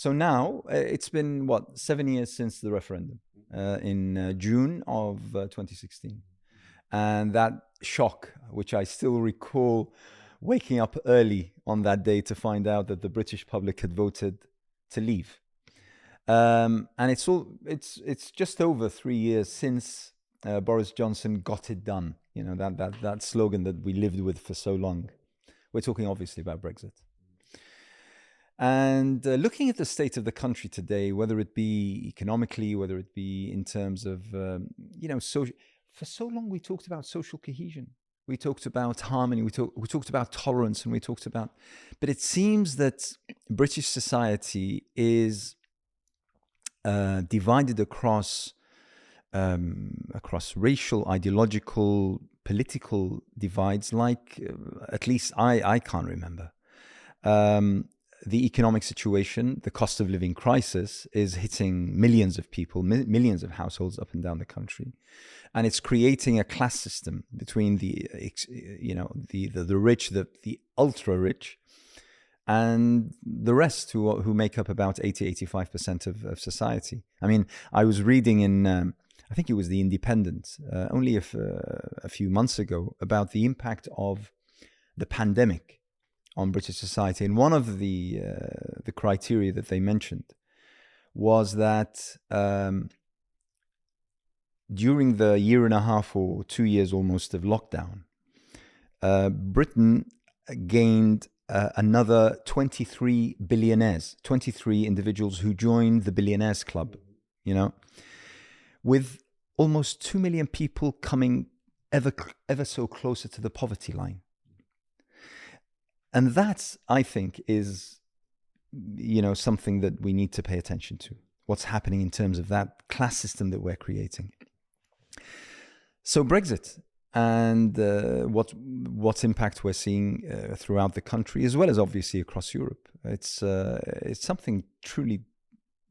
So now it's been, 7 years since the referendum in June of 2016. And that shock, which I still recall waking up early on that day to find out that the British public had voted to leave. And it's just over 3 years since Boris Johnson got it done. You know, that slogan that we lived with for so long. We're talking obviously about Brexit. And looking at the state of the country today, whether it be economically, whether it be in terms of, for so long we talked about social cohesion. We talked about harmony, we talked about tolerance, and but it seems that British society is divided across racial, ideological, political divides like at least I can't remember. The economic situation, the cost of living crisis is hitting millions of people, millions of households up and down the country. And it's creating a class system between the rich, the ultra rich, and the rest who make up about 85% of society. I mean, I was reading in, I think it was The Independent, only a few months ago, about the impact of the pandemic on British society. And one of the criteria that they mentioned was that during the year and a half or 2 years almost of lockdown, Britain gained another 23 billionaires, 23 individuals who joined the billionaires club, with almost 2 million people coming ever so closer to the poverty line. And that, I think, is, something that we need to pay attention to. What's happening in terms of that class system that we're creating. So Brexit and what impact we're seeing throughout the country, as well as obviously across Europe. It's something truly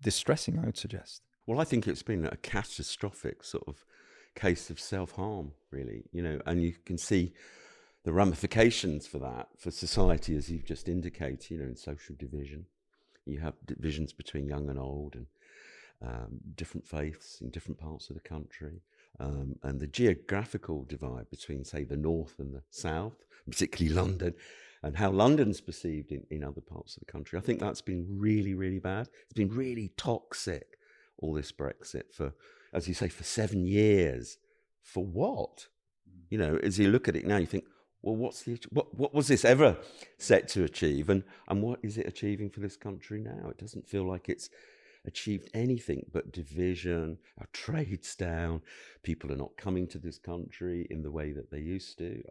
distressing, I would suggest. Well, I think it's been a catastrophic sort of case of self-harm, really, and you can see the ramifications for that, for society, as you've just indicated, in social division. You have divisions between young and old and different faiths in different parts of the country. And the geographical divide between, say, the north and the south, particularly London, and how London's perceived in other parts of the country. I think that's been really, really bad. It's been really toxic, all this Brexit, for, as you say, for 7 years. For what? As you look at it now, you think, well, what was this ever set to achieve? And what is it achieving for this country now? It doesn't feel like it's achieved anything but division. Our trade's down. People are not coming to this country in the way that they used to.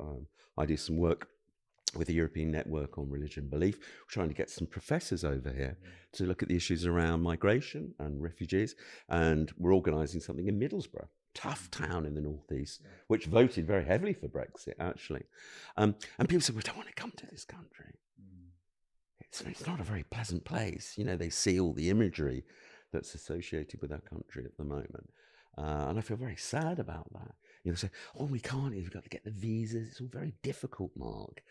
I do some work with the European Network on Religion and Belief. We're trying to get some professors over here to look at the issues around migration and refugees. And we're organising something in Middlesbrough, tough town in the northeast, which voted very heavily for Brexit, actually. And people said, we don't want to come to this country. It's not a very pleasant place. They see all the imagery that's associated with our country at the moment. And I feel very sad about that. Say, we can't, we've got to get the visas. It's all very difficult, Mark.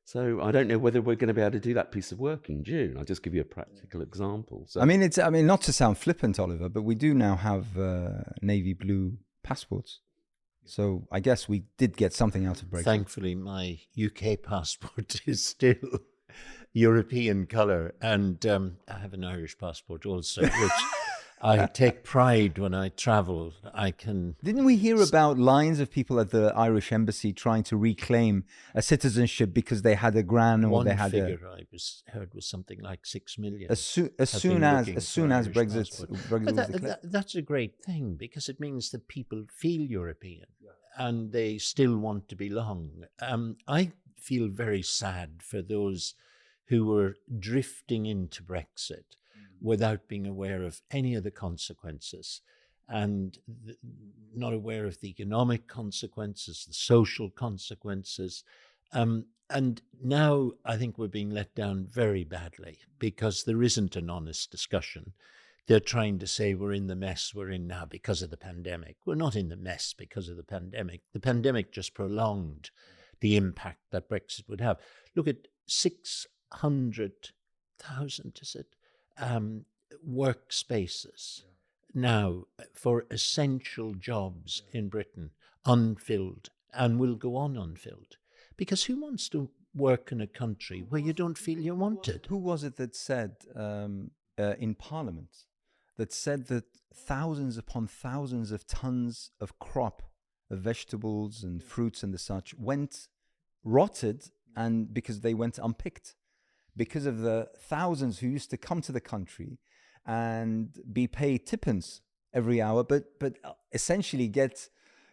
So I don't know whether we're going to be able to do that piece of work in June. I'll just give you a practical example. So, I mean, not to sound flippant, Oliver, but we do now have navy blue passports. So I guess we did get something out of Brexit. Thankfully, my UK passport is still European colour, and I have an Irish passport also, which I take pride when I travel. Didn't we hear about lines of people at the Irish embassy trying to reclaim a citizenship because they had a gran, or they had figure I heard was something like 6 million. As soon as Brexit was declared. That's a great thing, because it means that people feel European and they still want to belong. I feel very sad for those who were drifting into Brexit without being aware of any of the consequences, and not aware of the economic consequences, the social consequences. And now I think we're being let down very badly, because there isn't an honest discussion. They're trying to say we're in the mess we're in now because of the pandemic. We're not in the mess because of the pandemic. The pandemic just prolonged the impact that Brexit would have. Look at 600,000, is it, workspaces now for essential jobs in Britain unfilled and will go on unfilled. Because who wants to work in a country where you don't feel you're wanted? Who was it that said in Parliament, that said that thousands upon thousands of tons of crop, of vegetables and fruits and the such, went rotted, and because they went unpicked, because of the thousands who used to come to the country and be paid tippence every hour, but essentially get,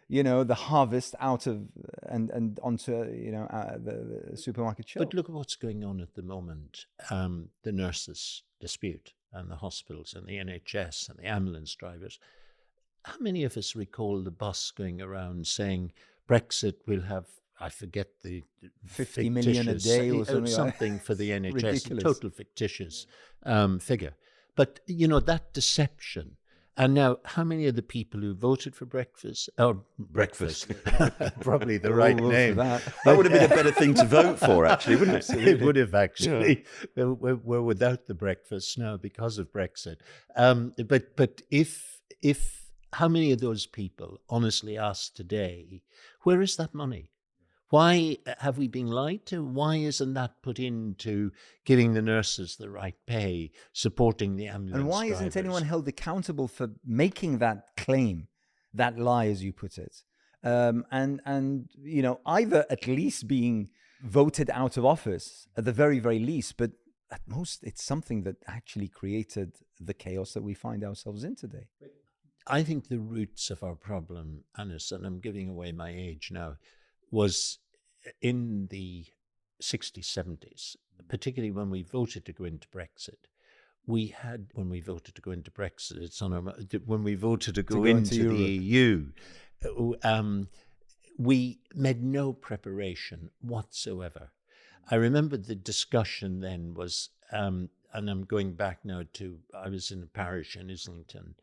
the harvest out of and onto the supermarket shelf. But look at what's going on at the moment. The nurses dispute, and the hospitals and the NHS and the ambulance drivers. How many of us recall the bus going around saying Brexit will have, I forget the 50 million a day or something for the NHS, ridiculous. a total fictitious figure. But, that deception. And now, how many of the people who voted for breakfast, probably the right name. That would have been a better thing to vote for, actually, wouldn't it? It would have actually. Yeah. We're without the breakfast now because of Brexit. But if how many of those people honestly ask today, where is that money? Why have we been lied to? Why isn't that put into giving the nurses the right pay, supporting the ambulance And why drivers? isn't anyone held accountable for making that claim, that lie, as you put it? Either at least being voted out of office, at the very, very least, but at most, it's something that actually created the chaos that we find ourselves in today. I think the roots of our problem, Anas, and I'm giving away my age now, was in the 60s, 70s, particularly when we voted to go into Brexit. When we voted to go into Brexit, when we voted to go into the EU, we made no preparation whatsoever. I remember the discussion then was, and I'm going back now I was in a parish in Islington,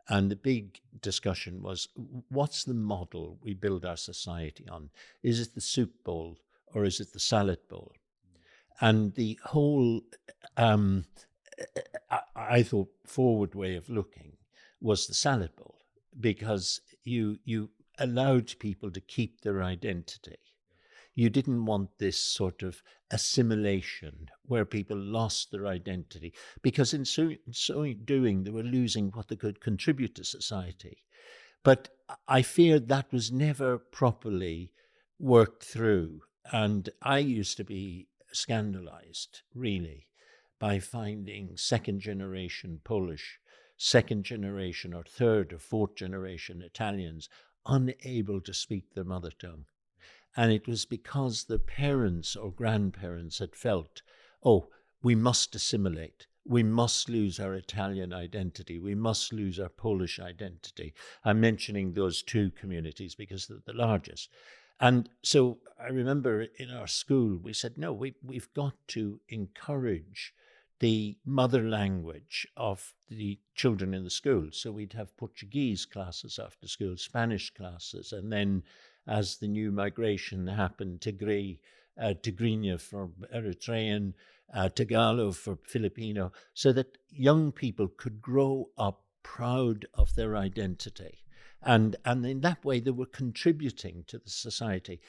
and the big discussion was, what's the model we build our society on? Is it the soup bowl or is it the salad bowl? And the whole, I thought, forward way of looking was the salad bowl, because you allowed people to keep their identity. You didn't want this sort of assimilation where people lost their identity, because in so doing, they were losing what they could contribute to society. But I fear that was never properly worked through. And I used to be scandalized, really, by finding second-generation Polish, second-generation or third or fourth-generation Italians unable to speak their mother tongue. And it was because their parents or grandparents had felt, we must assimilate. We must lose our Italian identity. We must lose our Polish identity. I'm mentioning those two communities because they're the largest. And so I remember in our school, we said, no, we've got to encourage the mother language of the children in the school. So we'd have Portuguese classes after school, Spanish classes, and then as the new migration happened, Tigrinya for Eritrean, Tagalog for Filipino, so that young people could grow up proud of their identity. And in that way, they were contributing to the society.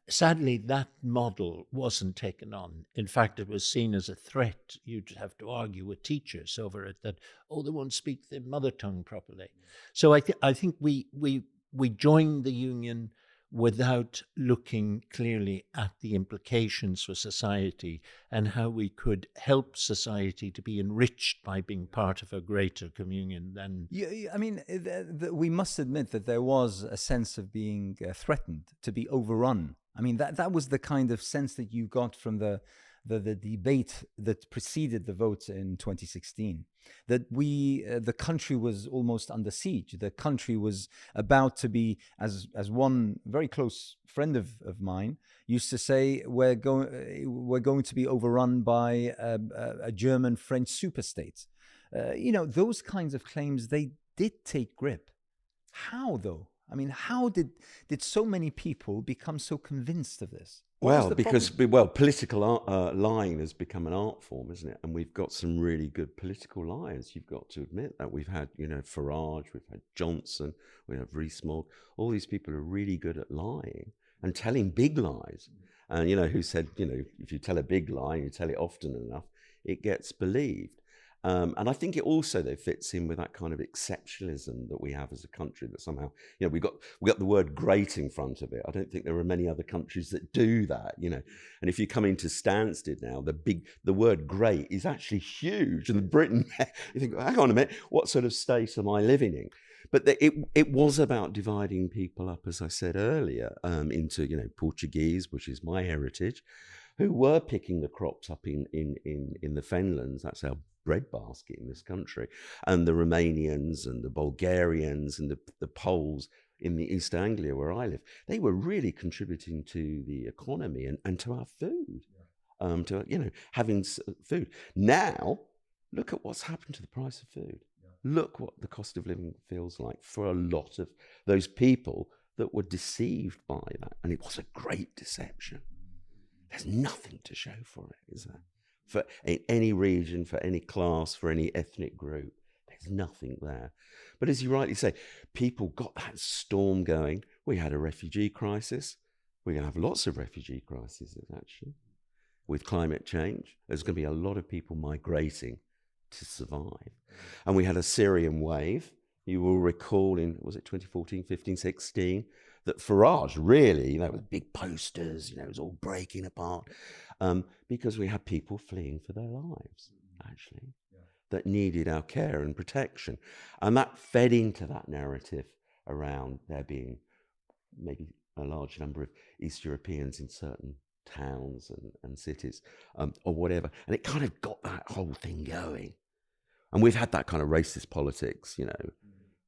Sadly, that model wasn't taken on. In fact, it was seen as a threat. You'd have to argue with teachers over it that, they won't speak their mother tongue properly. So I think we joined the union without looking clearly at the implications for society and how we could help society to be enriched by being part of a greater communion than... I mean, we must admit that there was a sense of being threatened, to be overrun. I mean, that was the kind of sense that you got from the debate that preceded the vote in 2016, that the country was almost under siege. The country was about to be, as one very close friend of mine used to say, we're going to be overrun by a German-French superstate. Those kinds of claims, they did take grip. How, though? I mean, how did so many people become so convinced of this? Well, because political lying has become an art form, isn't it? And we've got some really good political liars. You've got to admit that. We've had, Farage, we've had Johnson, we have Rees-Mogg. All these people are really good at lying and telling big lies. And who said, if you tell a big lie and you tell it often enough, it gets believed. And I think it also, though, fits in with that kind of exceptionalism that we have as a country, that somehow, we got the word great in front of it. I don't think there are many other countries that do that, And if you come into Stansted now, the word great is actually huge. And Britain, you think, hang on a minute, what sort of state am I living in? But it was about dividing people up, as I said earlier, into, Portuguese, which is my heritage, who were picking the crops up in the fenlands. That's our breadbasket in this country, and the Romanians and the Bulgarians and the Poles in the East Anglia where I live. They were really contributing to the economy and to our food, to having food. Now, look at what's happened to the price of food. Look what the cost of living feels like for a lot of those people that were deceived by that, and it was a great deception. There's nothing to show for it, is there? For any region, for any class, for any ethnic group, there's nothing there. But as you rightly say, people got that storm going. We had a refugee crisis. We're going to have lots of refugee crises, actually. With climate change, there's going to be a lot of people migrating to survive. And we had a Syrian wave. You will recall in, was it 2014, 15, 16, that Farage really, with big posters, it was all breaking apart, because we had people fleeing for their lives, actually, that needed our care and protection. And that fed into that narrative around there being maybe a large number of East Europeans in certain towns and cities, or whatever. And it kind of got that whole thing going. And we've had that kind of racist politics,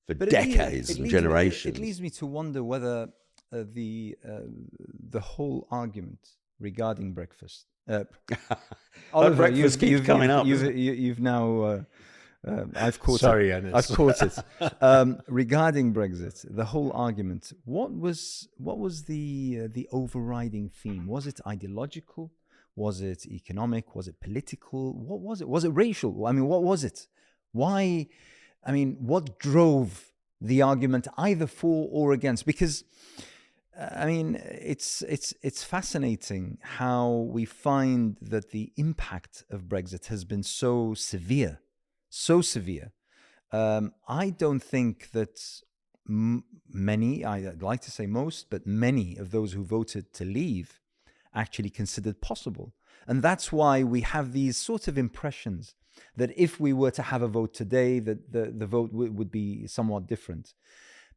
for decades and generations. It leads me to wonder whether the whole argument regarding breakfast. Oliver, breakfast keeps coming up. You've now. I've caught Sorry, it. Anas. I've caught it. Regarding Brexit, the whole argument. What was the overriding theme? Was it ideological? Was it economic? Was it political? What was it? Was it racial? I mean, what was it? Why? I mean, what drove the argument either for or against? Because, I mean, it's fascinating how we find that the impact of Brexit has been so severe. I don't think that many, I'd like to say most, but many of those who voted to leave actually considered possible. And that's why we have these sort of impressions that if we were to have a vote today, that the vote would be somewhat different.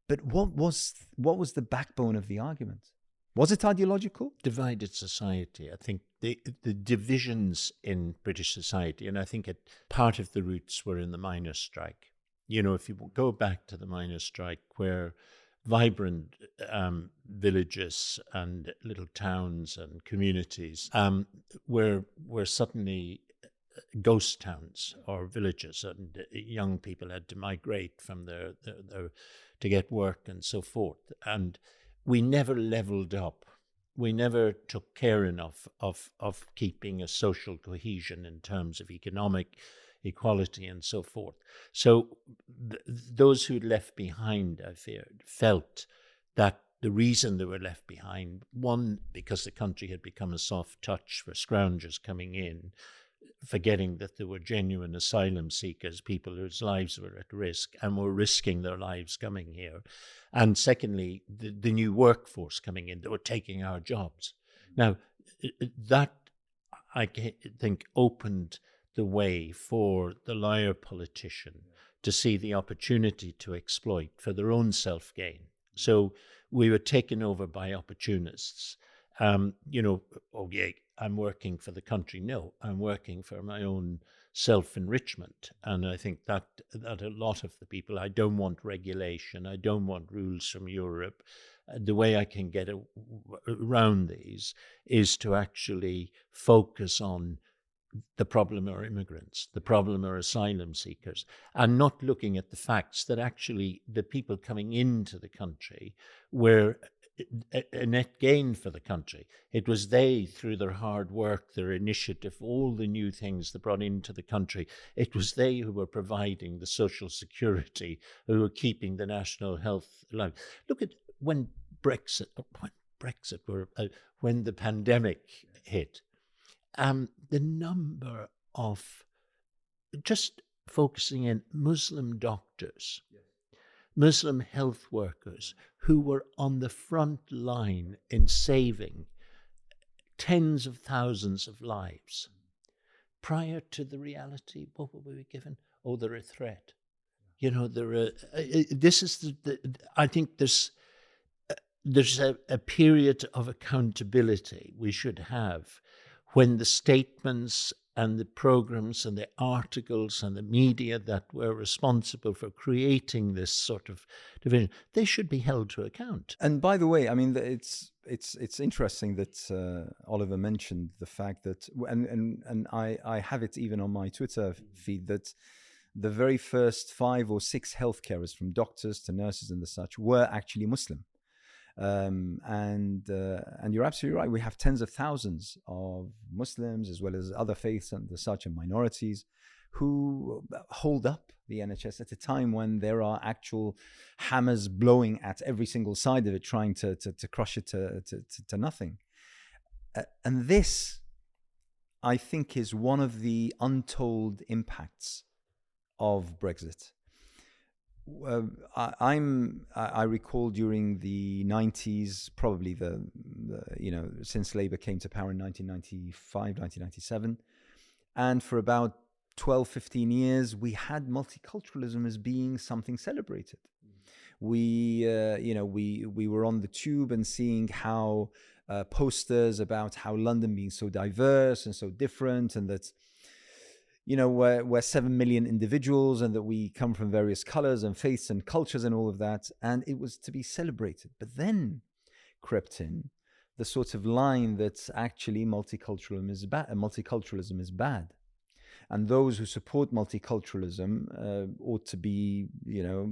But what was the backbone of the argument? Was it ideological? Divided society. I think the divisions in British society, and I think part of the roots were in the miners' strike. If you go back to the miners' strike, where vibrant villages and little towns and communities were suddenly ghost towns or villages, and young people had to migrate from their to get work and so forth. And we never leveled up. We never took care enough of keeping a social cohesion in terms of economic equality and so forth. So those who left behind, I feared, felt that the reason they were left behind, one, because the country had become a soft touch for scroungers coming in, forgetting that there were genuine asylum seekers, people whose lives were at risk and were risking their lives coming here. And secondly, the new workforce coming in that were taking our jobs. Now, that, I think, opened the way for the liar politician to see the opportunity to exploit for their own self-gain. So we were taken over by opportunists. Oh yeah, I'm working for the country. No, I'm working for my own self-enrichment. And I think that a lot of the people, I don't want regulation, I don't want rules from Europe. The way I can get around these is to actually focus on the problem are immigrants, the problem are asylum seekers, and not looking at the facts that actually the people coming into the country were a net gain for the country. It was they, through their hard work, their initiative, all the new things they brought into the country, it was they who were providing the social security, who were keeping the national health alive. Look at when the pandemic hit, the number of, just focusing in, Muslim doctors, Muslim health workers who were on the front line in saving tens of thousands of lives. Prior to the reality, what were we given? Oh, they're a threat. You know, this is I think there's a period of accountability we should have when the statements and the programs and the articles and the media that were responsible for creating this sort of division, they should be held to account. And by the way, I mean, it's interesting that Oliver mentioned the fact that, and I have it even on my Twitter feed, that the very first 5 or 6 health carers, from doctors to nurses and the such, were actually Muslim. And you're absolutely right. We have tens of thousands of Muslims, as well as other faiths and the such, and minorities, who hold up the NHS at a time when there are actual hammers blowing at every single side of it, trying to crush it to nothing. And this, I think, is one of the untold impacts of Brexit. I recall during the 90s, probably since Labour came to power in 1995, 1997, and for about 12, 15 years, we had multiculturalism as being something celebrated. We were on the tube and seeing how posters about how London being so diverse and so different, and that, you know, we're 7 million individuals and that we come from various colors and faiths and cultures and all of that. And it was to be celebrated. But then crept in the sort of line that actually multiculturalism is bad. And those who support multiculturalism ought to be, you know,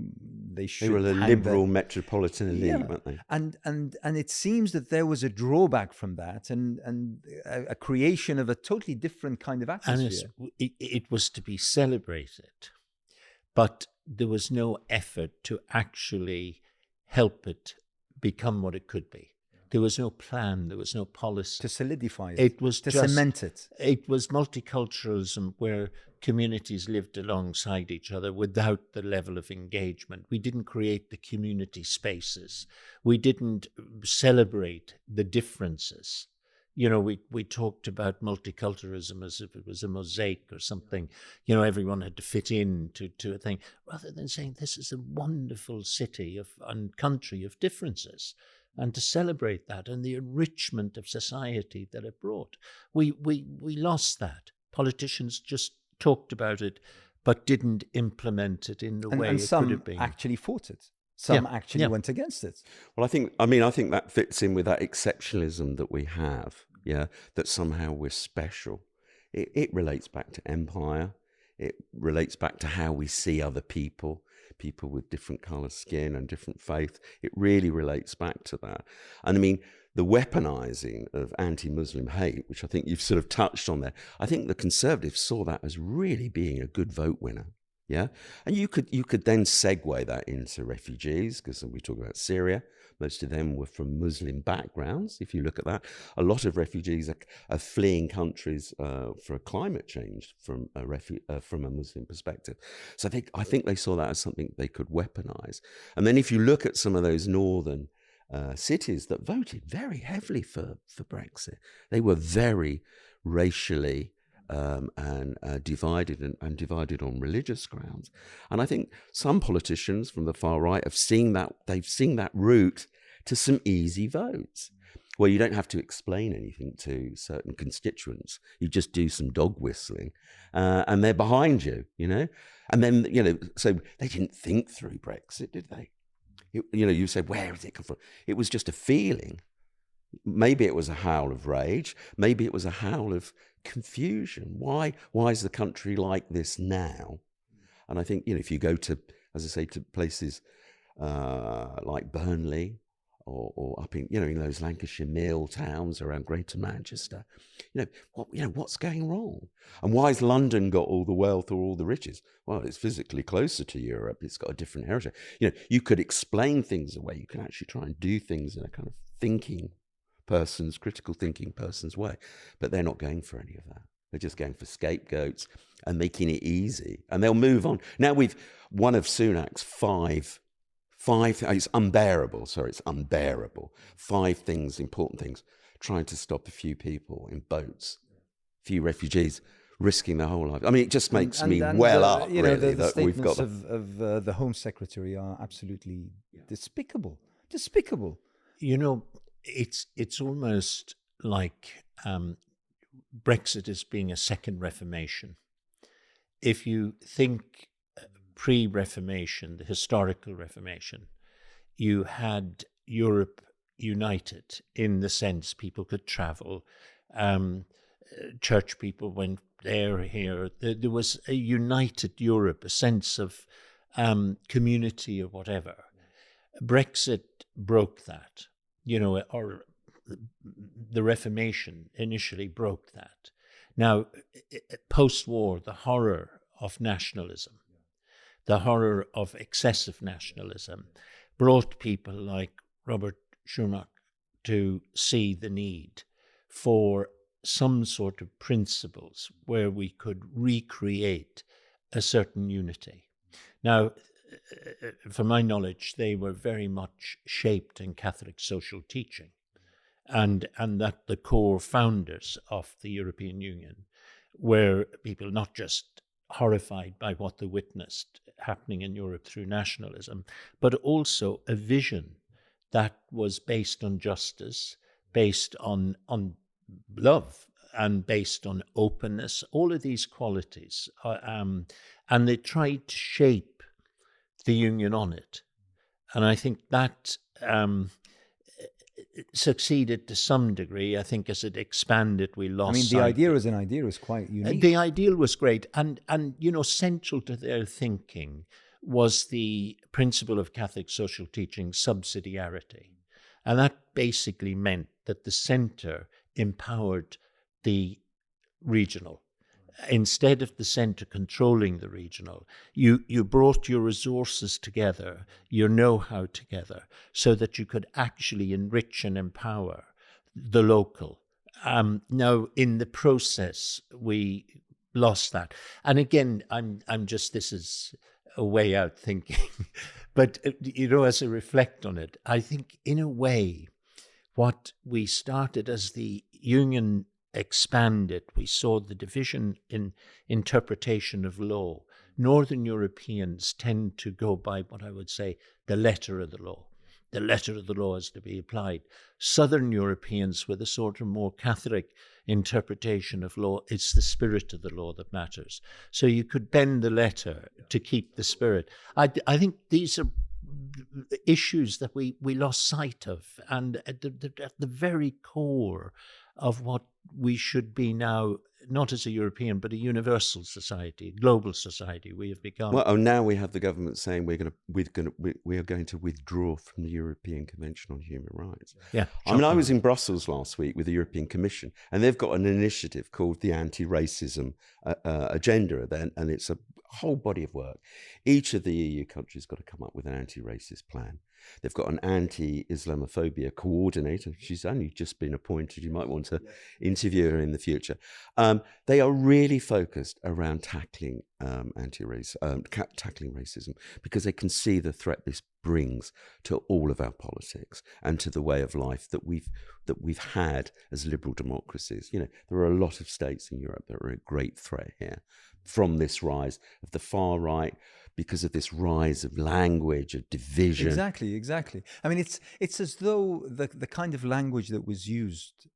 they should. They were the liberal metropolitan elite, weren't they? And it seems that there was a drawback from that, and a creation of a totally different kind of atmosphere. And it was to be celebrated, but there was no effort to actually help it become what it could be. There was no plan, there was no policy. To solidify it. It was to cement it. It was multiculturalism where communities lived alongside each other without the level of engagement. We didn't create the community spaces. We didn't celebrate the differences. You know, we talked about multiculturalism as if it was a mosaic or something. You know, everyone had to fit in to a thing, rather than saying this is a wonderful city and country of differences, and to celebrate that and the enrichment of society that it brought. We lost that. Politicians just talked about it, but didn't implement it in the way it could have been. Some actually fought it. Some actually went against it. Well, I think that fits in with that exceptionalism that we have, that somehow we're special. It relates back to empire. It relates back to how we see other people with different colour skin and different faith. It really relates back to that. And I mean, the weaponising of anti-Muslim hate, which I think you've sort of touched on there, I think the Conservatives saw that as really being a good vote winner. Yeah, and you could then segue that into refugees, because we talk about Syria. Most of them were from Muslim backgrounds. If you look at that, a lot of refugees are fleeing countries for climate change from a Muslim perspective. So I think they saw that as something they could weaponize. And then if you look at some of those northern cities that voted very heavily for Brexit, they were very racially and divided on religious grounds. And I think some politicians from the far right have seen that route to some easy votes, where you don't have to explain anything to certain constituents. You just do some dog whistling, and they're behind you, And then, so they didn't think through Brexit, did they? You said, where did it come from? It was just a feeling. Maybe it was a howl of rage. Maybe it was a howl of confusion. Why is the country like this now? And I think, if you go to, as I say, to places like Burnley or up in, in those Lancashire mill towns around Greater Manchester. What's going wrong? And why has London got all the wealth or all the riches? Well, it's physically closer to Europe. It's got a different heritage. You could explain things away. You can actually try and do things in a kind of critical thinking person's way. But they're not going for any of that. They're just going for scapegoats and making it easy. And they'll move on. Now one of Sunak's five, it's unbearable. Sorry, it's unbearable. 5 things, important things, trying to stop a few people in boats, a few refugees risking their whole life. I mean, it just makes me well up, really, the that we've got... of the Home Secretary are absolutely despicable. Despicable. It's almost like Brexit as being a second Reformation. If you think pre-Reformation, the historical Reformation, you had Europe united in the sense people could travel, church people went there, here. There was a united Europe, a sense of community or whatever. Brexit broke that, or the Reformation initially broke that. Now, post-war, the horror of nationalism, the horror of excessive nationalism, brought people like Robert Schumann to see the need for some sort of principles where we could recreate a certain unity. Now, from my knowledge, they were very much shaped in Catholic social teaching, and that the core founders of the European Union were people not just horrified by what they witnessed happening in Europe through nationalism, but also a vision that was based on justice, based on love, and based on openness, all of these qualities. And they tried to shape the Union on it. And I think that succeeded to some degree. I think as it expanded, we lost the idea as an idea is quite unique. The ideal was great. And central to their thinking was the principle of Catholic social teaching, subsidiarity. And that basically meant that the centre empowered the regional. Instead of the centre controlling the regional, you brought your resources together, your know-how together, so that you could actually enrich and empower the local. Now, in the process, we lost that. And again, this is a way out thinking. But, as I reflect on it, I think in a way, what we started as the Union expanded, we saw the division in interpretation of law. Northern Europeans tend to go by what I would say the letter of the law. The letter of the law is to be applied. Southern Europeans with a sort of more Catholic interpretation of law, it's the spirit of the law that matters. So you could bend the letter to keep the spirit. I think these are issues that we lost sight of, and at the very core of what we should be now, not as a European, but a universal society, a global society we have become. Well, now we have the government saying we are going to withdraw from the European Convention on Human Rights. Yeah, I was in Brussels last week with the European Commission, and they've got an initiative called the Anti-Racism Agenda, and it's a whole body of work. Each of the EU countries got to come up with an anti-racist plan. They've got an anti-Islamophobia coordinator. She's only just been appointed. You might want to interview her in the future. They are really focused around tackling tackling racism, because they can see the threat this brings to all of our politics and to the way of life that we've had as liberal democracies. There are a lot of states in Europe that are a great threat here from this rise of the far right, because of this rise of language, of division. Exactly. I mean, it's as though the kind of language that was used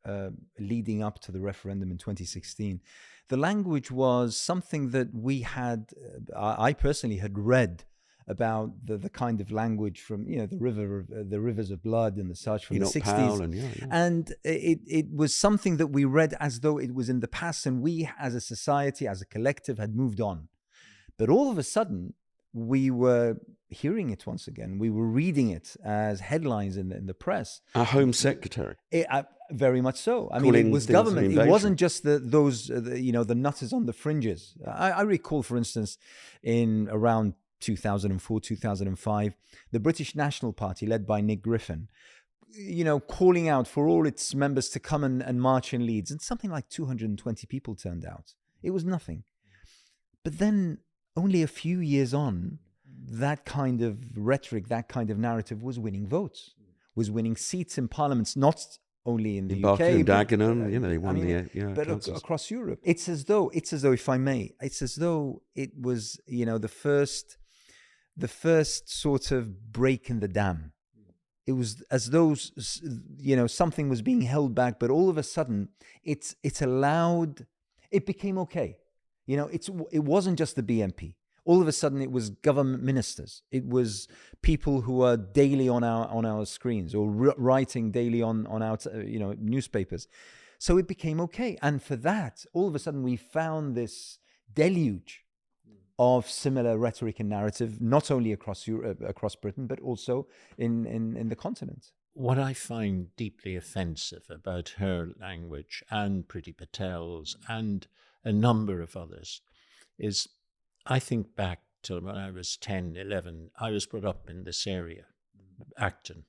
leading up to the referendum in 2016, the language was something that we had, I personally had read about the kind of language from the rivers of blood and the such from the 60s, and it was something that we read as though it was in the past, and we as a society, as a collective, had moved on. But all of a sudden, we were hearing it once again. We were reading it as headlines in the press. Our Home Secretary. Very much so. I mean, it was government. It wasn't just the nutters on the fringes. I recall, for instance, in around 2004, 2005, the British National Party, led by Nick Griffin, calling out for all its members to come and march in Leeds. And something like 220 people turned out. It was nothing. But then, only a few years on, that kind of rhetoric, that kind of narrative was winning votes, was winning seats in parliaments, not only in the UK, Dagenham, they won but across Europe. It's as though, if I may, it's as though it was, the first sort of break in the dam. It was as though, something was being held back, but all of a sudden, it became okay. It wasn't just the BNP. All of a sudden, it was government ministers. It was people who are daily on our screens or writing daily on our newspapers. So it became okay. And for that, all of a sudden, we found this deluge of similar rhetoric and narrative, not only across Europe, across Britain, but also in the continent. What I find deeply offensive about her language and Priti Patel's and a number of others is, I think back to when I was 10, 11, I was brought up in this area, Acton.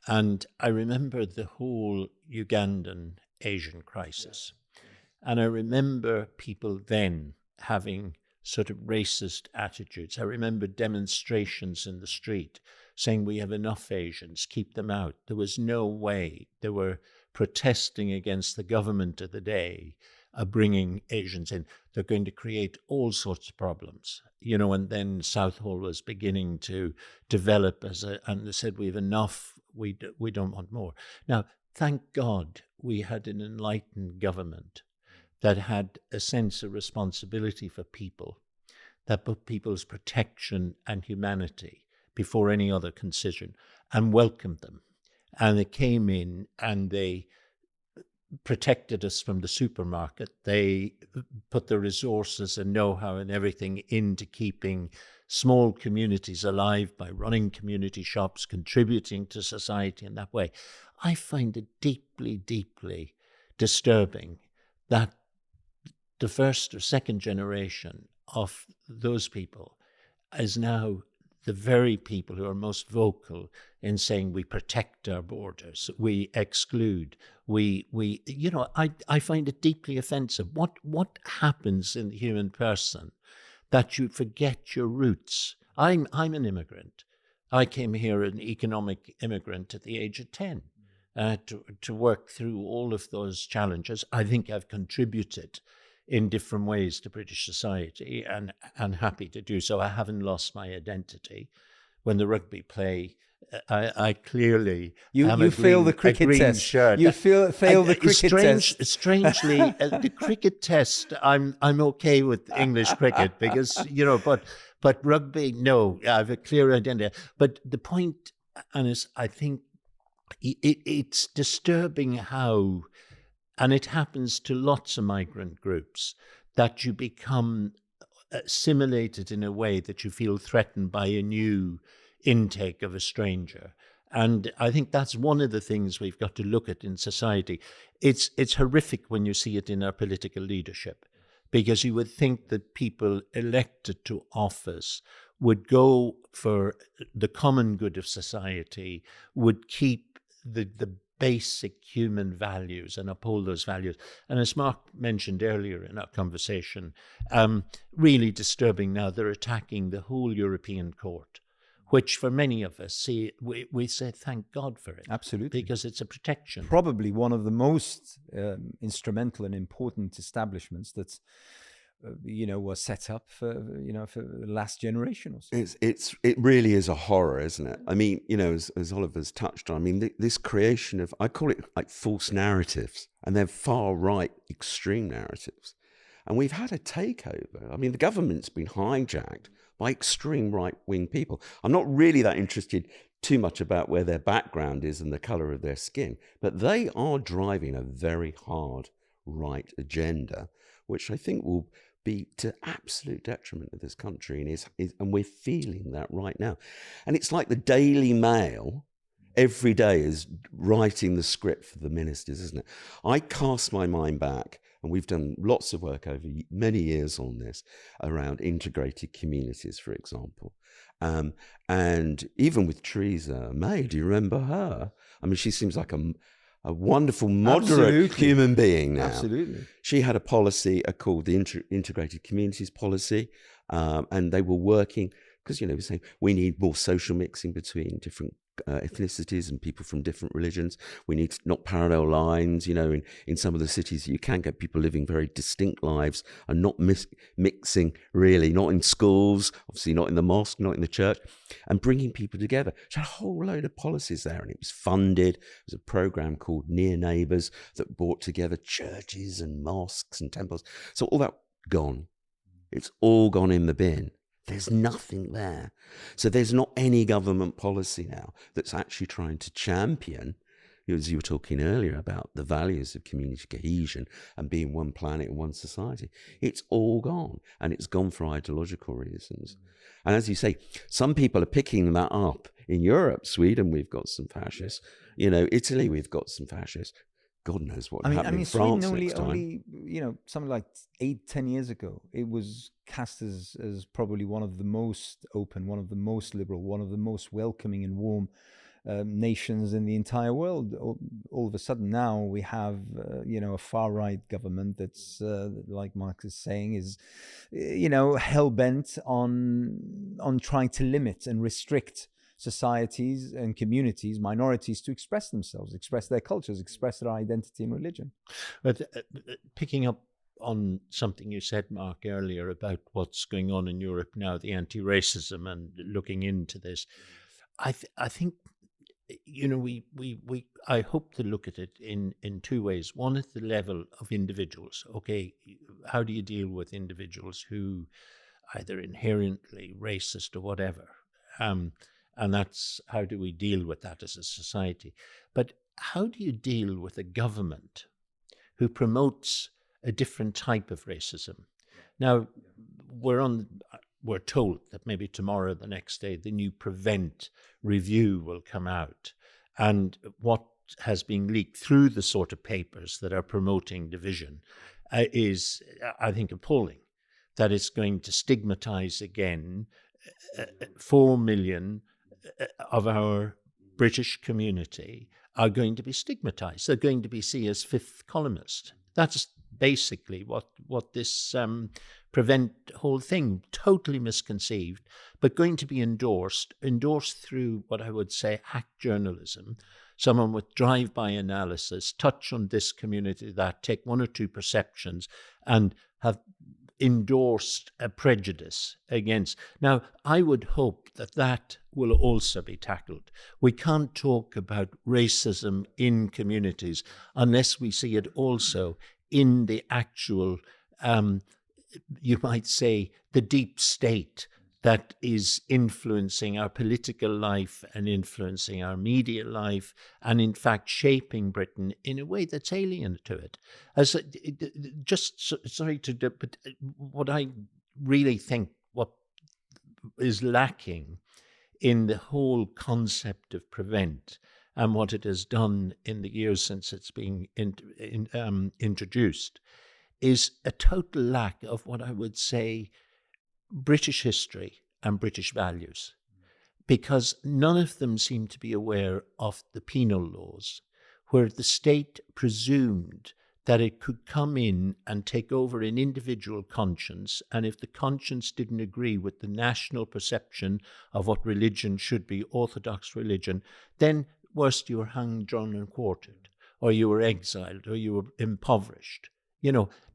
And I remember the whole Ugandan Asian crisis. And I remember people then having sort of racist attitudes. I remember demonstrations in the street saying, we have enough Asians, keep them out. There was no way. They were protesting against the government of the day, bringing Asians in. They're going to create all sorts of problems, and then Southall was beginning to develop and they said, we have enough, we don't want more. Now, thank God we had an enlightened government that had a sense of responsibility for people, that put people's protection and humanity before any other consideration and welcomed them. And they came in and they protected us from the supermarket. They put the resources and know-how and everything into keeping small communities alive by running community shops, contributing to society in that way. I find it deeply, deeply disturbing that the first or second generation of those people is now the very people who are most vocal in saying we protect our borders, we exclude, I find it deeply offensive. What happens in the human person that you forget your roots? I'm an immigrant. I came here an economic immigrant at the age of 10 to work through all of those challenges. I think I've contributed in different ways to British society and happy to do so. I haven't lost my identity. When the rugby play, I clearly you fail the cricket test. Shirt. You fail the cricket test. Strangely, the cricket test, I'm okay with English cricket because but rugby, no, I have a clear identity. But the point, Anas, I think it's disturbing how. And it happens to lots of migrant groups that you become assimilated in a way that you feel threatened by a new intake of a stranger. And I think that's one of the things we've got to look at in society. It's horrific when you see it in our political leadership, because you would think that people elected to office would go for the common good of society, would keep the basic human values and uphold those values. And as Mark mentioned earlier in our conversation, really disturbing now, they're attacking the whole European court, which for many of us, we say thank God for it. Absolutely. Because it's a protection. Probably one of the most instrumental and important establishments that's were set up for the last generation or so. It really is a horror, isn't it? I mean, as Oliver's touched on, I mean, this creation of, I call it like false narratives, and they're far right extreme narratives. And we've had a takeover. I mean, the government's been hijacked by extreme right-wing people. I'm not really that interested too much about where their background is and the colour of their skin, but they are driving a very hard right agenda, which I think will be to absolute detriment of this country, and we're feeling that right now. And it's like the Daily Mail every day is writing the script for the ministers, isn't it? I cast my mind back, and we've done lots of work over many years on this, around integrated communities, for example. And even with Theresa May, do you remember her? I mean, she seems like a wonderful, moderate human being now. Absolutely. She had a policy called the Integrated Communities Policy, and they were working, because, we're saying we need more social mixing between different ethnicities and people from different religions. We need not parallel lines. In some of the cities, you can get people living very distinct lives and not mixing, really, not in schools, obviously not in the mosque, not in the church, and bringing people together. She had a whole load of policies there, and it was funded. It was a program called Near Neighbours that brought together churches and mosques and temples. So all that gone. It's all gone in the bin. There's nothing there. So there's not any government policy now that's actually trying to champion, as you were talking earlier, about the values of community cohesion and being one planet and one society. It's all gone, and it's gone for ideological reasons. And as you say, some people are picking that up in Europe. Sweden, we've got some fascists. Italy, we've got some fascists. God knows what happened in France Sweden next time. only, something like 8-10 years ago, it was cast as probably one of the most open, one of the most liberal, one of the most welcoming and warm nations in the entire world. All of a sudden now we have, a far-right government that's, like Mark is saying, is, hell-bent on trying to limit and restrict societies and communities, minorities, to express themselves, express their cultures, express their identity and religion. But picking up on something you said, Mark, earlier about what's going on in Europe now, the anti-racism, and looking into this, I think, I hope to look at it in two ways. One at the level of individuals. Okay, how do you deal with individuals who either inherently racist or whatever? And that's, how do we deal with that as a society? But how do you deal with a government who promotes a different type of racism? Now, we're told that maybe tomorrow, the next day, the new Prevent review will come out. And what has been leaked through the sort of papers that are promoting division is, I think, appalling. That it's going to stigmatize again 4 million of our British community are going to be stigmatized. They're going to be seen as fifth columnists. That's basically what this Prevent whole thing, totally misconceived, but going to be endorsed through what I would say hack journalism. Someone with drive-by analysis, touch on this community, that, take one or two perceptions and have endorsed a prejudice against. Now, I would hope that will also be tackled. We can't talk about racism in communities unless we see it also in the actual, you might say, the deep state that is influencing our political life and influencing our media life, and in fact shaping Britain in a way that's alien to it. But what I really think what is lacking in the whole concept of Prevent and what it has done in the years since it's been introduced is a total lack of what I would say British history and British values, because none of them seem to be aware of the penal laws, where the state presumed that it could come in and take over an individual conscience, and if the conscience didn't agree with the national perception of what religion should be, orthodox religion, then worst you were hung, drawn and quartered, or you were exiled, or you were impoverished.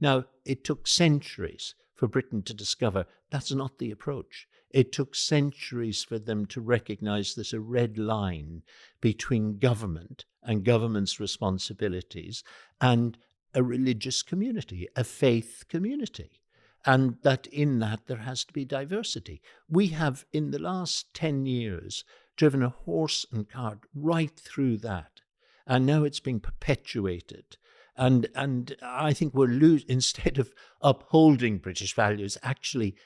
Now it took centuries for Britain to discover that's not the approach. It took centuries for them to recognize there's a red line between government and government's responsibilities and a religious community, a faith community, and that in that there has to be diversity. We have, in the last 10 years, driven a horse and cart right through that, and now it's being perpetuated. And I think instead of upholding British values, actually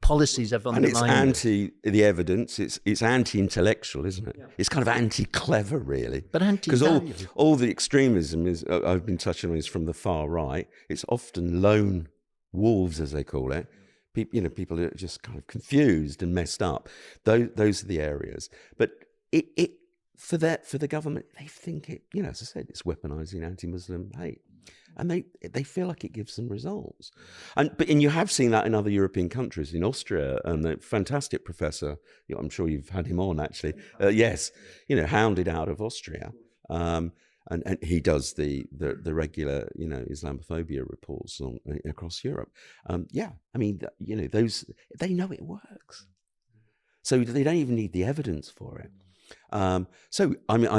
policies have and it's undermined anti the evidence. It's anti-intellectual, isn't it? It's kind of anti-clever, really. But because anti-value. all the extremism is I've been touching on is from the far right. It's often lone wolves, as they call it. People are just kind of confused and messed up. Those are the areas. But it for the government, they think it. As I said, it's weaponizing anti-Muslim hate. And they feel like it gives them results, and you have seen that in other European countries. In Austria, the fantastic professor, I'm sure you've had him on actually. Yes, hounded out of Austria, and he does the regular Islamophobia reports across Europe. Those they know it works, so they don't even need the evidence for it. I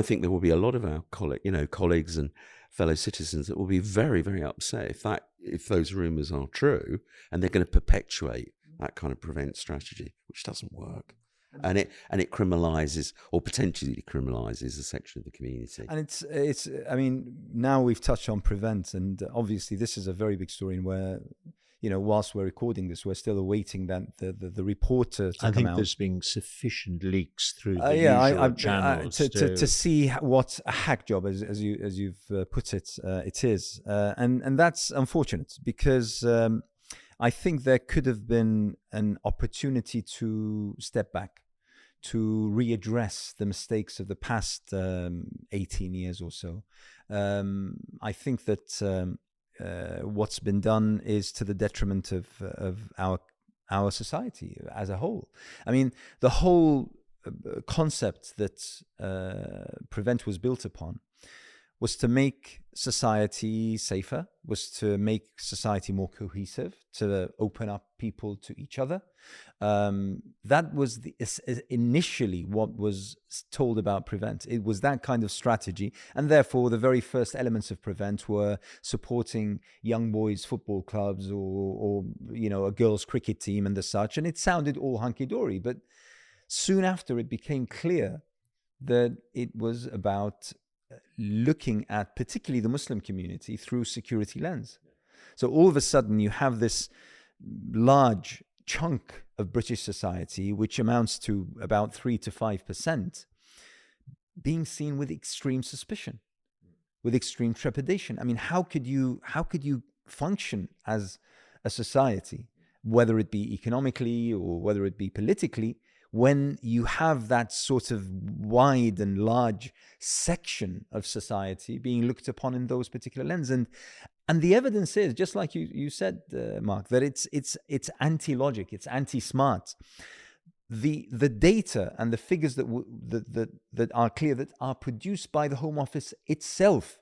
think there will be a lot of our colleagues and fellow citizens that will be very, very upset if those rumours are true, and they're going to perpetuate that kind of prevent strategy, which doesn't work, and it criminalises or potentially criminalises a section of the community. And it's now we've touched on prevent, and obviously this is a very big story, where whilst we're recording this, we're still awaiting the reporter to come out. I think there's been sufficient leaks through the usual channels to see what a hack job, as you've put it, it is, and that's unfortunate, because I think there could have been an opportunity to step back, to readdress the mistakes of the past 18 years or so. I think that what's been done is to the detriment of our society as a whole. I mean, the whole concept that Prevent was built upon was to make society safer, was to make society more cohesive, to open up people to each other. That was initially what was told about Prevent. It was that kind of strategy, and therefore the very first elements of Prevent were supporting young boys' football clubs or a girls' cricket team and the such, and it sounded all hunky-dory. But soon after, it became clear that it was about looking at particularly the Muslim community through security lens. So all of a sudden you have this large chunk of British society, which amounts to about 3 to 5%, being seen with extreme suspicion, with extreme trepidation. I mean, how could you function as a society, whether it be economically or whether it be politically, when you have that sort of wide and large section of society being looked upon in those particular lenses? And the evidence is, just like you said, Mark, that it's anti-logic, it's anti-smart. The data and the figures that are clear, that are produced by the Home Office itself,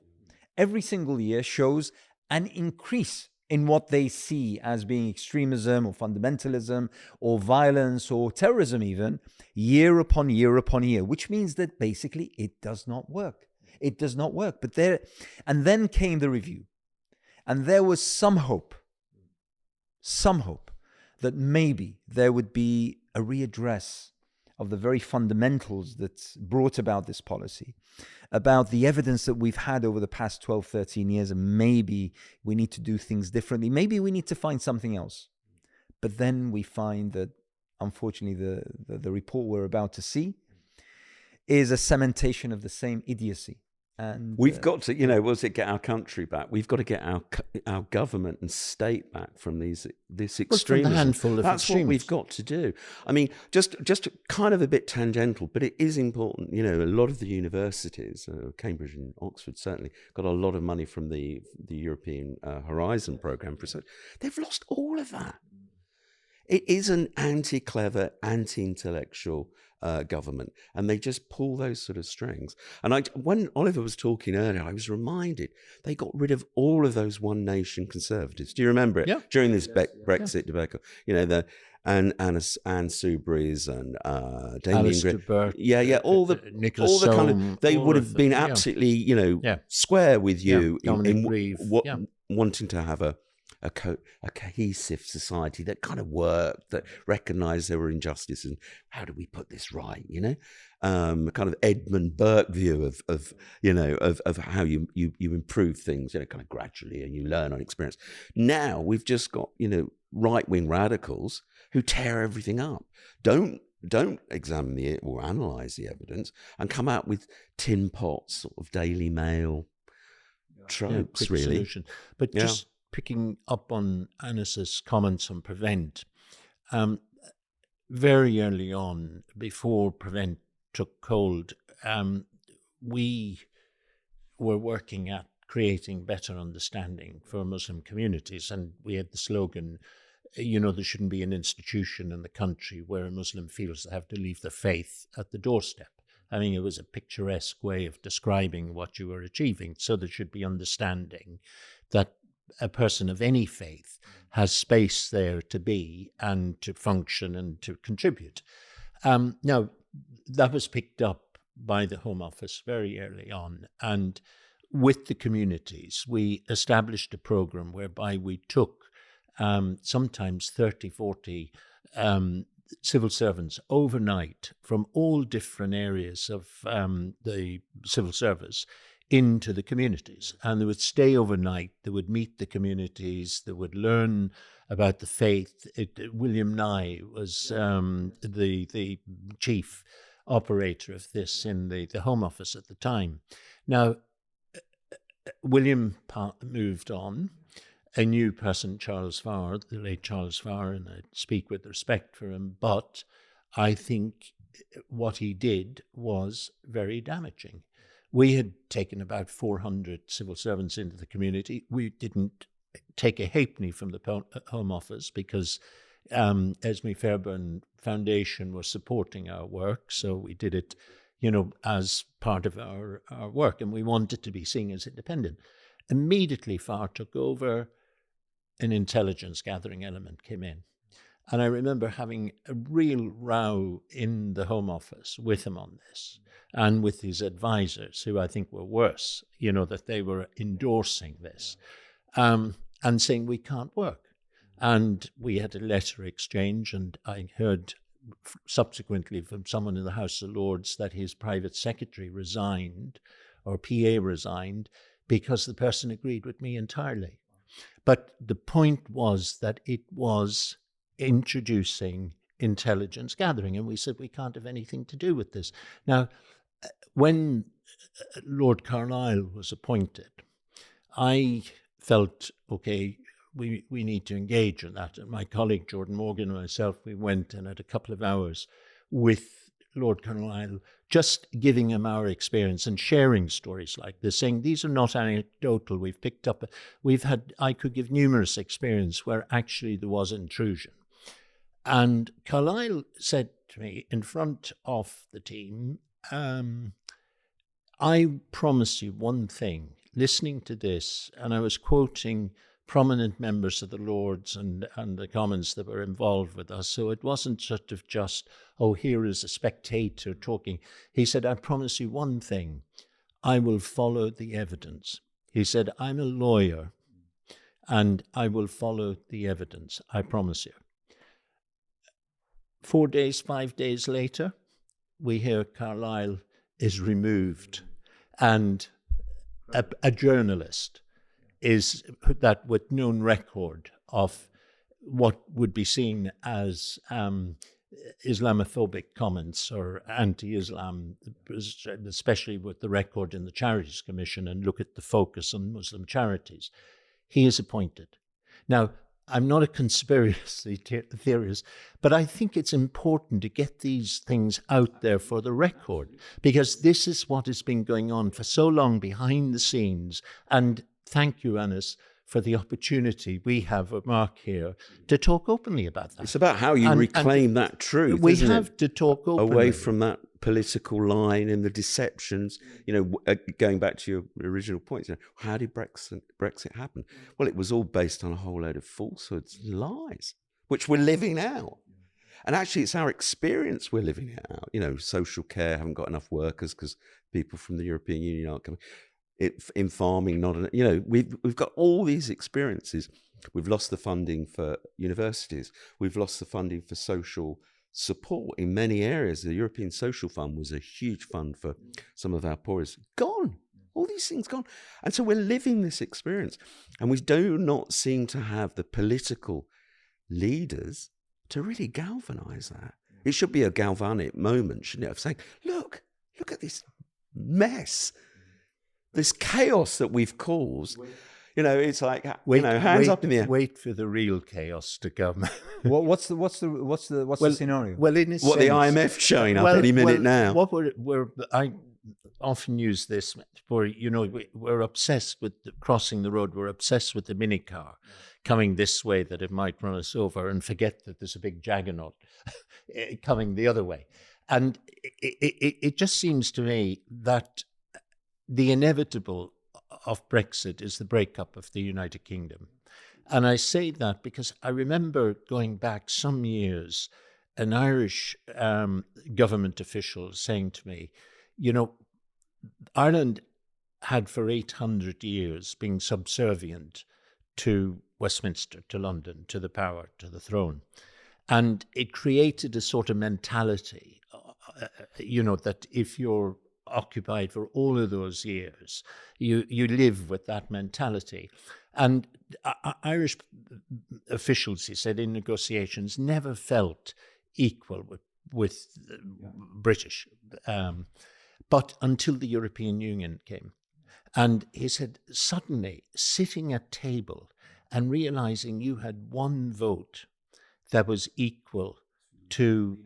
every single year shows an increase in what they see as being extremism or fundamentalism or violence or terrorism even, year upon year upon year, which means that basically it does not work. It does not work. And then came the review, and there was some hope that maybe there would be a readdress of the very fundamentals that brought about this policy, about the evidence that we've had over the past 12, 13 years, and maybe we need to do things differently. Maybe we need to find something else. But then we find that, unfortunately, the report we're about to see is a cementation of the same idiocy. And we've got to, get our country back. We've got to get our government and state back from this extremism. From the handful of That's what we've got to do. I mean, just kind of a bit tangential, but it is important. A lot of the universities, Cambridge and Oxford certainly, got a lot of money from the European Horizon programme for research. They've lost all of that. It is an anti-clever, anti-intellectual government, and they just pull those sort of strings. And when Oliver was talking earlier, I was reminded they got rid of all of those One Nation conservatives. Do you remember it? Yeah. During this Brexit debacle, the Anas Altikriti and Damien Gray, all the kind of, they would have been absolutely square with you in wanting to have a cohesive society that kind of worked, that recognised there were injustices, and how do we put this right? A kind of Edmund Burke view of how you improve things, kind of gradually, and you learn on experience. Now we've just got right-wing radicals who tear everything up, don't examine or analyse the evidence, and come out with tin pots, sort of Daily Mail tropes, really. Solution. But just picking up on Anas's comments on Prevent, very early on, before Prevent took hold, we were working at creating better understanding for Muslim communities, and we had the slogan, there shouldn't be an institution in the country where a Muslim feels they have to leave their faith at the doorstep. I mean, it was a picturesque way of describing what you were achieving. So there should be understanding that a person of any faith has space there to be and to function and to contribute. Now, that was picked up by the Home Office very early on. And with the communities, we established a program whereby we took sometimes 30, 40 civil servants overnight from all different areas of the civil service into the communities. And they would stay overnight, they would meet the communities, they would learn about the faith. William Nye was the chief operator of this in the Home Office at the time. Now, William moved on. A new person, Charles Farr, the late Charles Farr, and I speak with respect for him, but I think what he did was very damaging. We had taken about 400 civil servants into the community. We didn't take a halfpenny from the Home Office because Esme Fairbairn Foundation was supporting our work, so we did it, as part of our work, and we wanted to be seen as independent. Immediately, Farr took over. An intelligence gathering element came in. And I remember having a real row in the Home Office with him on this and with his advisors, who I think were worse, that they were endorsing this and saying we can't work. And we had a letter exchange, and I heard subsequently from someone in the House of Lords that his private secretary resigned, or PA resigned, because the person agreed with me entirely. But the point was that it was introducing intelligence gathering, and we said we can't have anything to do with this. Now, when Lord Carlisle was appointed, I felt, okay, we need to engage in that. And my colleague Jordan Morgan and myself, we went and had a couple of hours with Lord Carlisle, just giving him our experience and sharing stories like this, saying these are not anecdotal. We've picked up, I could give numerous experience where actually there was intrusion. And Carlisle said to me in front of the team, I promise you one thing, listening to this, and I was quoting prominent members of the Lords and the Commons that were involved with us. So it wasn't sort of just, here is a spectator talking. He said, I promise you one thing, I will follow the evidence. He said, I'm a lawyer and I will follow the evidence, I promise you. 4 days, 5 days later, we hear Carlisle is removed, and a journalist is that with known record of what would be seen as Islamophobic comments or anti-Islam, especially with the record in the Charities Commission, and look at the focus on Muslim charities. He is appointed. Now, I'm not a conspiracy theorist, but I think it's important to get these things out there for the record, because this is what has been going on for so long behind the scenes. And thank you, Anas, for the opportunity we have with Mark here to talk openly about that. It's about how you reclaim that truth. We have to talk openly. Away from that political line and the deceptions. Going back to your original point, how did Brexit happen? Well, it was all based on a whole load of falsehoods, lies, which we're living out. And actually, it's our experience we're living it out. Social care, haven't got enough workers because people from the European Union aren't coming. In farming, we've got all these experiences, We've lost the funding for universities. We've lost the funding for social support in many areas. The European Social Fund was a huge fund for some of our poorest. Gone. All these things gone. And so we're living this experience. And we do not seem to have the political leaders to really galvanize that. It should be a galvanic moment, shouldn't it? Of saying, look at this mess, this chaos that we've caused. It's like, hands up in the air. Wait for the real chaos to come. What's the scenario? Well, in a sense, the IMF showing up any minute now. What I often use this for, we're obsessed with crossing the road. We're obsessed with the minicar coming this way that it might run us over, and forget that there's a big juggernaut coming the other way. And it just seems to me that the inevitable of Brexit is the breakup of the United Kingdom. And I say that because I remember going back some years, an Irish government official saying to me, Ireland had for 800 years been subservient to Westminster, to London, to the power, to the throne. And it created a sort of mentality, that if you're occupied for all of those years, you live with that mentality. And Irish officials, he said, in negotiations never felt equal with British, but until the European Union came. And he said, suddenly sitting at table and realizing you had one vote that was equal to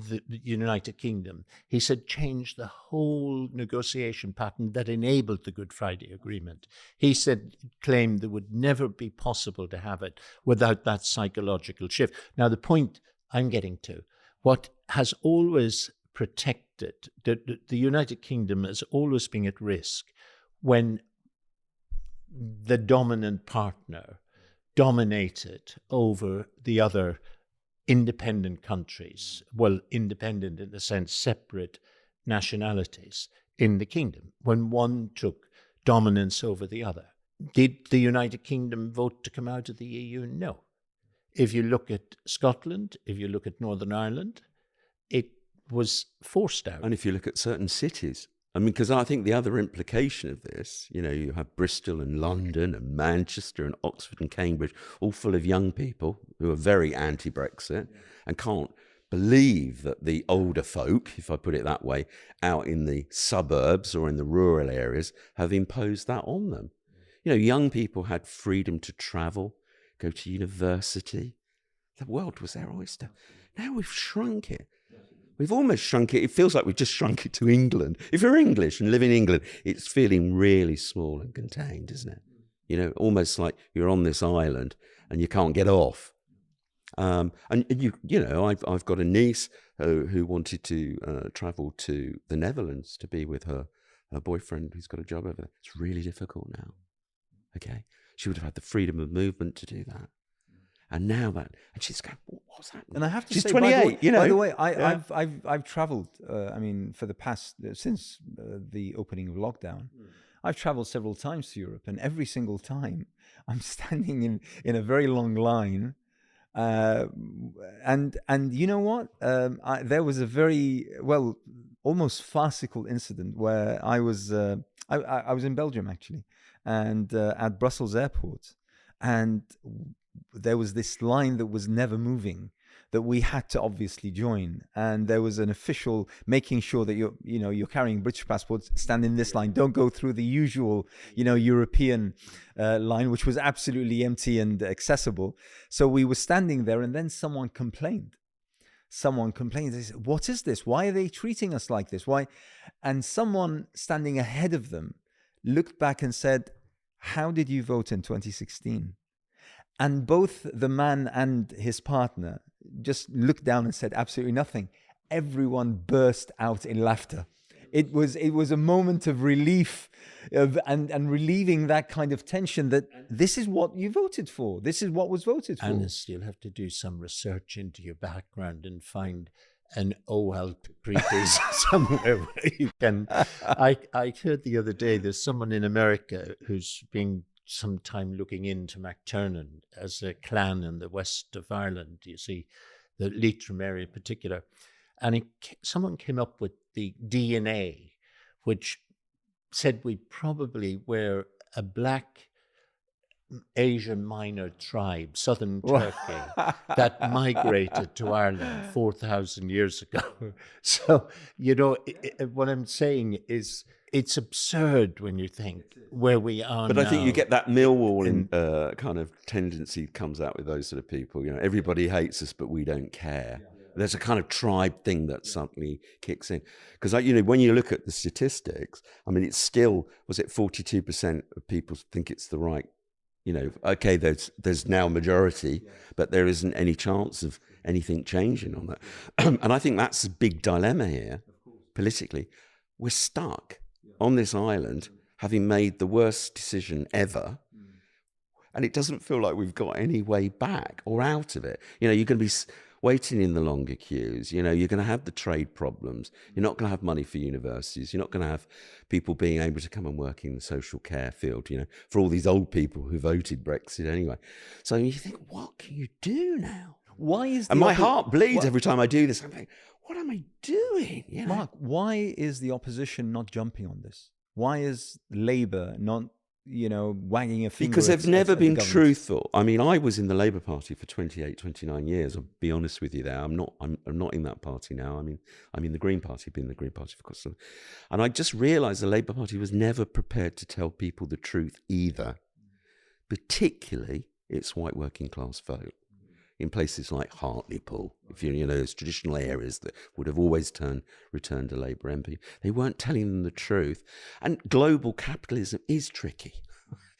the United Kingdom, he said, changed the whole negotiation pattern that enabled the Good Friday Agreement. He said, claimed it would never be possible to have it without that psychological shift. Now, the point I'm getting to, what has always protected, the United Kingdom has always been at risk when the dominant partner dominated over the other independent countries, well, independent in the sense separate nationalities in the kingdom, when one took dominance over the other. Did the United Kingdom vote to come out of the EU? No. If you look at Scotland, if you look at Northern Ireland, it was forced out. And if you look at certain cities, because I think the other implication of this, you have Bristol and London and Manchester and Oxford and Cambridge, all full of young people who are very anti-Brexit and can't believe that the older folk, if I put it that way, out in the suburbs or in the rural areas have imposed that on them. Young people had freedom to travel, go to university. The world was their oyster. Now we've shrunk it. We've almost shrunk it. It feels like we've just shrunk it to England. If you're English and live in England, it's feeling really small and contained, isn't it? Almost like you're on this island and you can't get off. And I've got a niece who wanted to travel to the Netherlands to be with her boyfriend who's got a job over there. It's really difficult now. Okay, she would have had the freedom of movement to do that. And now and she's going, what's happening? And I have to she's say, 28, by the way, I've travelled. For the past since the opening of lockdown, I've travelled several times to Europe, and every single time I'm standing in a very long line, and you know what? There was a very almost farcical incident where I was in Belgium actually, and at Brussels airport, and there was this line that was never moving that we had to obviously join, and there was an official making sure that you're carrying British passports, stand in this line, don't go through the usual European line, which was absolutely empty and accessible. So we were standing there, and then someone complained. They said, what is this? Why are they treating us like this? Why? And someone standing ahead of them looked back and said, how did you vote in 2016? And both the man and his partner just looked down and said absolutely nothing. Everyone burst out in laughter. It was a moment of relief and relieving that kind of tension that this is what you voted for. This is what was voted for. Anas, you'll have to do some research into your background and find an Altikriti somewhere where you can. I heard the other day there's someone in America who's being some time looking into McTernan as a clan in the west of Ireland, you see, the Leitrim area in particular. And someone came up with the DNA, which said we probably were a black Asian minor tribe, southern Turkey, that migrated to Ireland 4,000 years ago. So, you know, what I'm saying is it's absurd when you think where we are But now. I think you get that Millwall kind of tendency comes out with those sort of people. You know, everybody hates us, but we don't care. There's a kind of tribe thing that suddenly kicks in. Because, you know, when you look at the statistics, I mean, it's still, was it 42% of people think it's the right, you know, okay, there's now a majority, but there isn't any chance of anything changing on that. And I think that's a big dilemma here, politically. We're stuck on this island, having made the worst decision ever, and it doesn't feel like we've got any way back or out of it. You know, you're going to be waiting in the longer queues. You know, you're going to have the trade problems. You're not going to have money for universities. You're not going to have people being able to come and work in the social care field, you know, for all these old people who voted Brexit anyway. So you think, what can you do now? Why is and my heart bleeds every time I do this. I'm like, what am I doing? You know? Mark, why is the opposition not jumping on this? Why is Labour not, you know, wagging a finger? Because they've never been truthful. I mean, I was in the Labour Party for 28, 29 years. I'll be honest with you there. I'm not in that party now. I mean, I'm in the Green Party, been in the Green Party for quite some time. And I just realised the Labour Party was never prepared to tell people the truth either, particularly its white working class vote. In places like Hartlepool, if you know those traditional areas that would have always returned a Labour MP, they weren't telling them the truth. And global capitalism is tricky.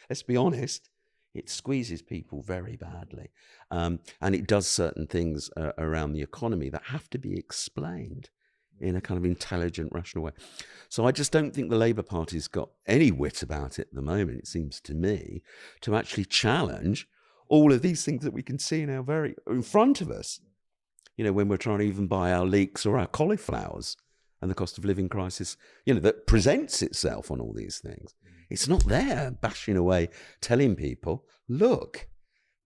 Let's be honest, it squeezes people very badly, and it does certain things around the economy that have to be explained in a kind of intelligent, rational way. So I just don't think the Labour Party's got any wit about it at the moment, it seems to me, to actually challenge all of these things that we can see now in front of us, you know, when we're trying to even buy our leeks or our cauliflowers, and the cost of living crisis, you know, that presents itself on all these things. It's not there bashing away, telling people, look,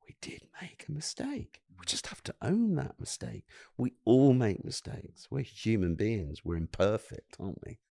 we did make a mistake. We just have to own that mistake. We all make mistakes. We're human beings. We're imperfect, aren't we?